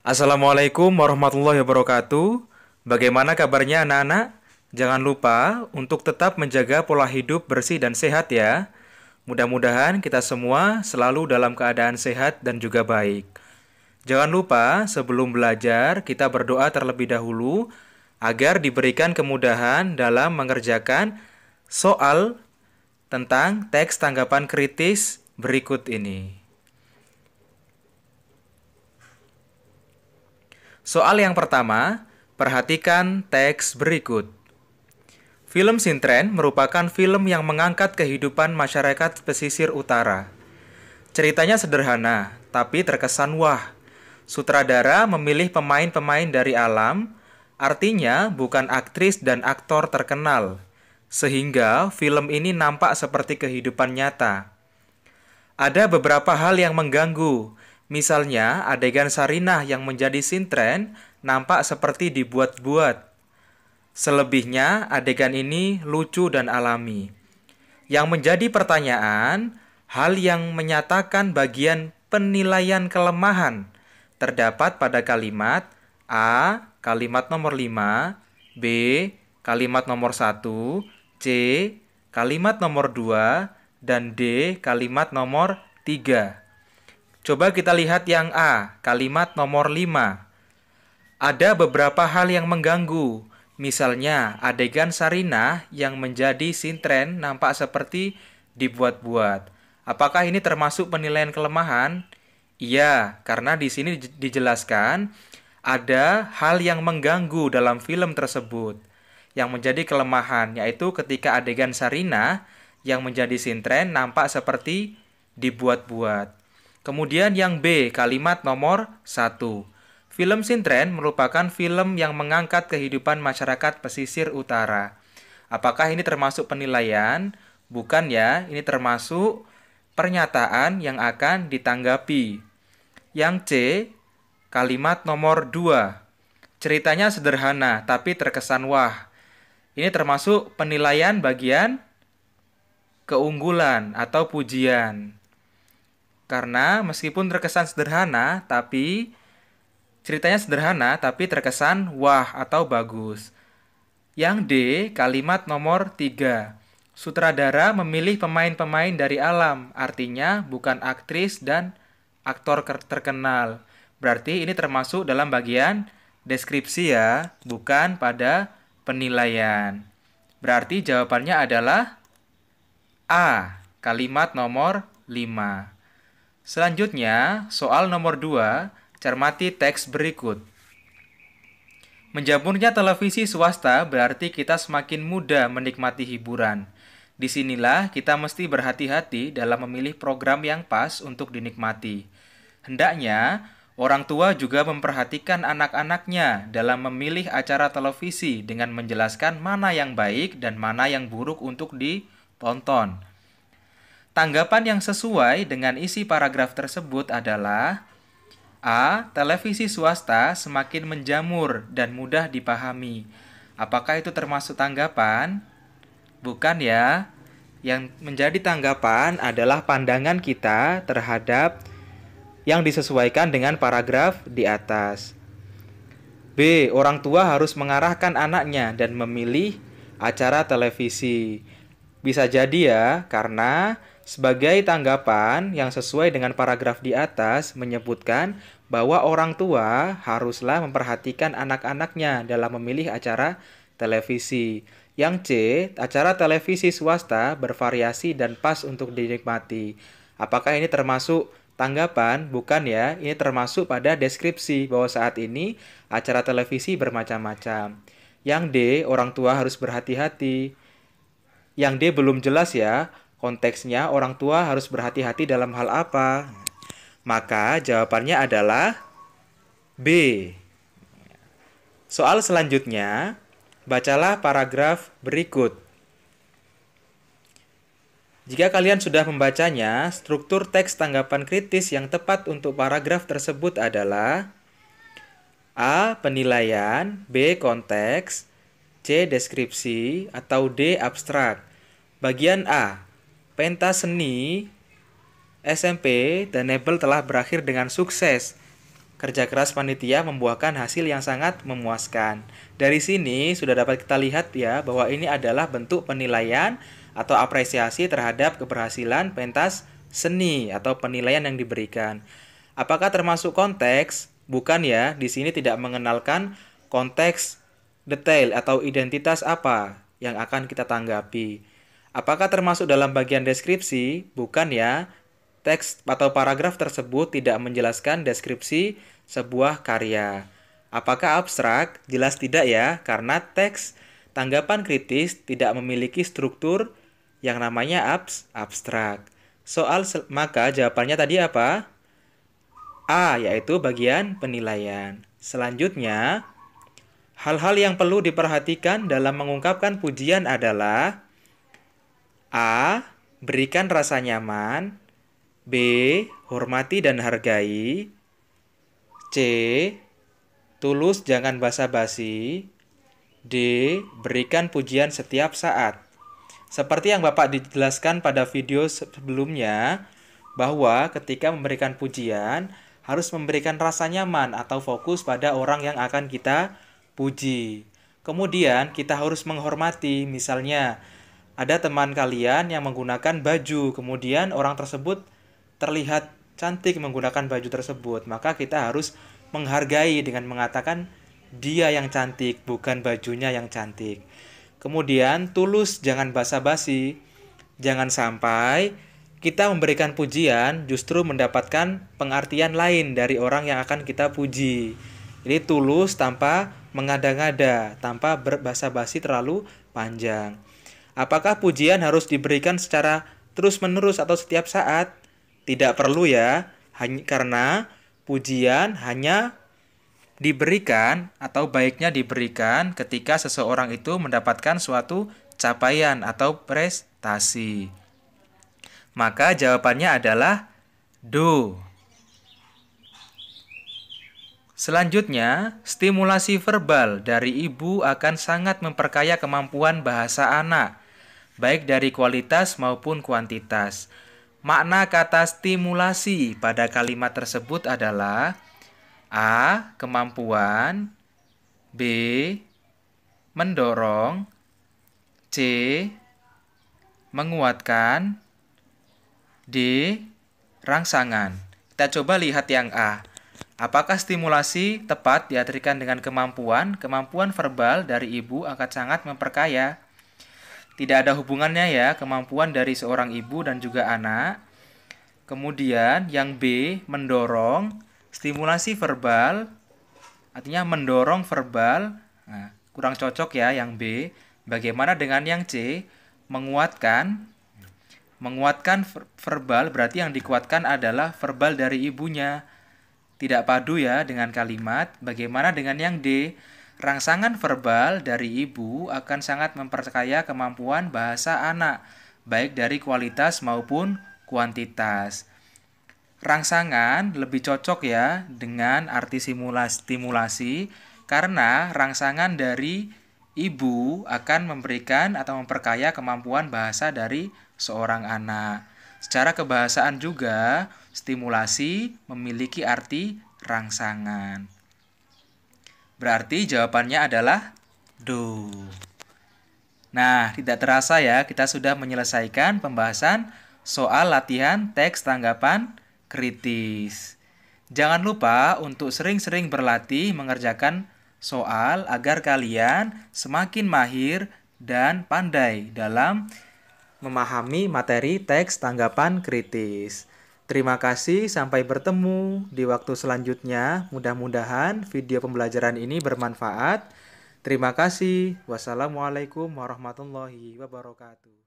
Assalamualaikum warahmatullahi wabarakatuh. Bagaimana kabarnya anak-anak? Jangan lupa untuk tetap menjaga pola hidup bersih dan sehat ya. Mudah-mudahan kita semua selalu dalam keadaan sehat dan juga baik. Jangan lupa sebelum belajar kita berdoa terlebih dahulu agar diberikan kemudahan dalam mengerjakan soal tentang teks tanggapan kritis berikut ini. Soal yang pertama, perhatikan teks berikut. Film Sintren merupakan film yang mengangkat kehidupan masyarakat pesisir utara. Ceritanya sederhana, tapi terkesan wah. Sutradara memilih pemain-pemain dari alam, artinya bukan aktris dan aktor terkenal, sehingga film ini nampak seperti kehidupan nyata. Ada beberapa hal yang mengganggu. Misalnya, adegan Sarinah yang menjadi sintren nampak seperti dibuat-buat. Selebihnya, adegan ini lucu dan alami. Yang menjadi pertanyaan, hal yang menyatakan bagian penilaian kelemahan terdapat pada kalimat A, kalimat nomor 5, B, kalimat nomor 1, C, kalimat nomor 2, dan D, kalimat nomor 3. Coba kita lihat yang A, kalimat nomor 5. Ada beberapa hal yang mengganggu. Misalnya, adegan Sarinah yang menjadi sintren nampak seperti dibuat-buat. Apakah ini termasuk penilaian kelemahan? Iya, karena di sini dijelaskan ada hal yang mengganggu dalam film tersebut. Yang menjadi kelemahan, yaitu ketika adegan Sarinah yang menjadi sintren nampak seperti dibuat-buat. Kemudian yang B, kalimat nomor 1. Film Sintren merupakan film yang mengangkat kehidupan masyarakat pesisir utara. Apakah ini termasuk penilaian? Bukan ya, ini termasuk pernyataan yang akan ditanggapi. Yang C, kalimat nomor 2. Ceritanya sederhana, tapi terkesan wah. Ini termasuk penilaian bagian keunggulan atau pujian. Karena meskipun terkesan sederhana, tapi ceritanya sederhana, tapi terkesan wah atau bagus. Yang D, kalimat nomor 3. Sutradara memilih pemain-pemain dari alam, artinya bukan aktris dan aktor terkenal. Berarti ini termasuk dalam bagian deskripsi ya, bukan pada penilaian. Berarti jawabannya adalah A, kalimat nomor 5. Selanjutnya, soal nomor 2, cermati teks berikut. Menjamurnya televisi swasta berarti kita semakin mudah menikmati hiburan. Disinilah kita mesti berhati-hati dalam memilih program yang pas untuk dinikmati. Hendaknya, orang tua juga memperhatikan anak-anaknya dalam memilih acara televisi dengan menjelaskan mana yang baik dan mana yang buruk untuk ditonton. Tanggapan yang sesuai dengan isi paragraf tersebut adalah A. Televisi swasta semakin menjamur dan mudah dipahami. Apakah itu termasuk tanggapan? Bukan ya. Yang menjadi tanggapan adalah pandangan kita terhadap yang disesuaikan dengan paragraf di atas. B. Orang tua harus mengarahkan anaknya dan memilih acara televisi. Bisa jadi ya, karena sebagai tanggapan yang sesuai dengan paragraf di atas menyebutkan bahwa orang tua haruslah memperhatikan anak-anaknya dalam memilih acara televisi. Yang C, acara televisi swasta bervariasi dan pas untuk dinikmati. Apakah ini termasuk tanggapan? Bukan ya, ini termasuk pada deskripsi bahwa saat ini acara televisi bermacam-macam. Yang D, orang tua harus berhati-hati. Yang D belum jelas ya, konteksnya orang tua harus berhati-hati dalam hal apa? Maka jawabannya adalah B. Soal selanjutnya, bacalah paragraf berikut. Jika kalian sudah membacanya, struktur teks tanggapan kritis yang tepat untuk paragraf tersebut adalah A. Penilaian, B. Konteks, C. Deskripsi, atau D. Abstrak. Bagian A. Pentas seni SMP The Nebel telah berakhir dengan sukses kerja keras panitia membuahkan hasil yang sangat memuaskan. Dari sini sudah dapat kita lihat ya bahwa ini adalah bentuk penilaian atau apresiasi terhadap keberhasilan pentas seni atau penilaian yang diberikan. Apakah termasuk konteks? Bukan ya, di sini tidak mengenalkan konteks detail atau identitas apa yang akan kita tanggapi. Apakah termasuk dalam bagian deskripsi? Bukan ya. Teks atau paragraf tersebut tidak menjelaskan deskripsi sebuah karya. Apakah abstrak? Jelas tidak ya, karena teks tanggapan kritis tidak memiliki struktur yang namanya abstrak. Maka jawabannya tadi apa? A, yaitu bagian penilaian. Selanjutnya, hal-hal yang perlu diperhatikan dalam mengungkapkan pujian adalah A, berikan rasa nyaman. B, hormati dan hargai. C, tulus jangan basa-basi. D, berikan pujian setiap saat. Seperti yang Bapak dijelaskan pada video sebelumnya, bahwa ketika memberikan pujian, harus memberikan rasa nyaman atau fokus pada orang yang akan kita puji. Kemudian kita harus menghormati, misalnya ada teman kalian yang menggunakan baju, kemudian orang tersebut terlihat cantik menggunakan baju tersebut, maka kita harus menghargai dengan mengatakan dia yang cantik, bukan bajunya yang cantik. Kemudian tulus jangan basa-basi. Jangan sampai kita memberikan pujian justru mendapatkan pengertian lain dari orang yang akan kita puji. Jadi tulus tanpa mengada-ngada, tanpa berbasa-basi terlalu panjang. Apakah pujian harus diberikan secara terus-menerus atau setiap saat? Tidak perlu ya, karena pujian hanya diberikan atau baiknya diberikan ketika seseorang itu mendapatkan suatu capaian atau prestasi. Maka jawabannya adalah do. Selanjutnya, stimulasi verbal dari ibu akan sangat memperkaya kemampuan bahasa anak, baik dari kualitas maupun kuantitas. Makna kata stimulasi pada kalimat tersebut adalah A, kemampuan. B, mendorong. C, menguatkan. D, rangsangan. Kita coba lihat yang A. Apakah stimulasi tepat diartikan dengan kemampuan? Kemampuan verbal dari ibu akan sangat memperkaya. Tidak ada hubungannya ya, kemampuan dari seorang ibu dan juga anak. Kemudian yang B, mendorong. Stimulasi verbal, artinya mendorong verbal. Nah, kurang cocok ya yang B. Bagaimana dengan yang C, menguatkan? Menguatkan verbal berarti yang dikuatkan adalah verbal dari ibunya. Tidak padu ya dengan kalimat. Bagaimana dengan yang D? Rangsangan verbal dari ibu akan sangat memperkaya kemampuan bahasa anak, baik dari kualitas maupun kuantitas. Rangsangan lebih cocok ya dengan arti stimulasi, karena rangsangan dari ibu akan memberikan atau memperkaya kemampuan bahasa dari seorang anak. Secara kebahasaan juga, stimulasi memiliki arti rangsangan. Berarti jawabannya adalah do. Nah, tidak terasa ya, kita sudah menyelesaikan pembahasan soal latihan teks tanggapan kritis. Jangan lupa untuk sering-sering berlatih mengerjakan soal agar kalian semakin mahir dan pandai dalam memahami materi teks tanggapan kritis. Terima kasih, sampai bertemu di waktu selanjutnya. Mudah-mudahan video pembelajaran ini bermanfaat. Terima kasih. Wassalamualaikum warahmatullahi wabarakatuh.